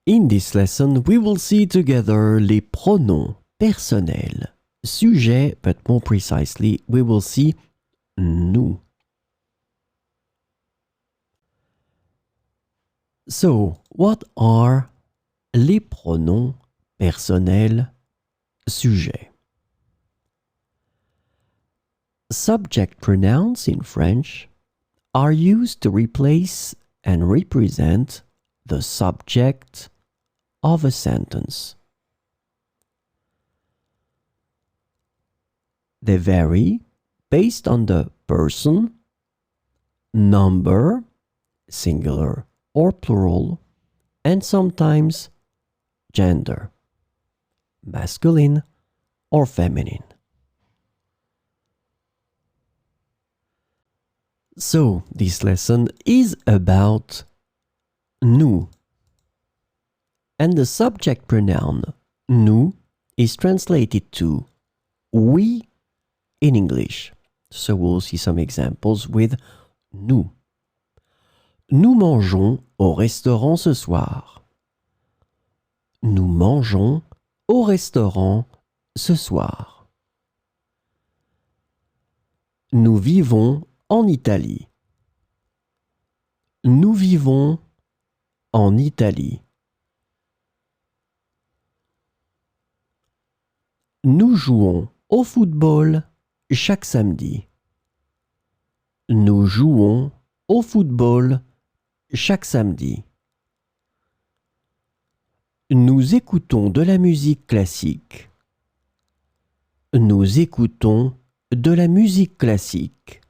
In this lesson, we will see together les pronoms personnels. Sujet, but more precisely, we will see nous. So, what are les pronoms personnels sujet? Subject pronouns in French are used to replace and represent the subject of a sentence. They vary based on the person, number, singular or plural, and sometimes gender, masculine or feminine. So, this lesson is about nous. And the subject pronoun nous is translated to we in English. So we'll see some examples with nous. Nous mangeons au restaurant ce soir. Nous mangeons au restaurant ce soir. Nous vivons en Italie. Nous vivons en Italie. Nous jouons au football chaque samedi. Nous jouons au football chaque samedi. Nous écoutons de la musique classique. Nous écoutons de la musique classique.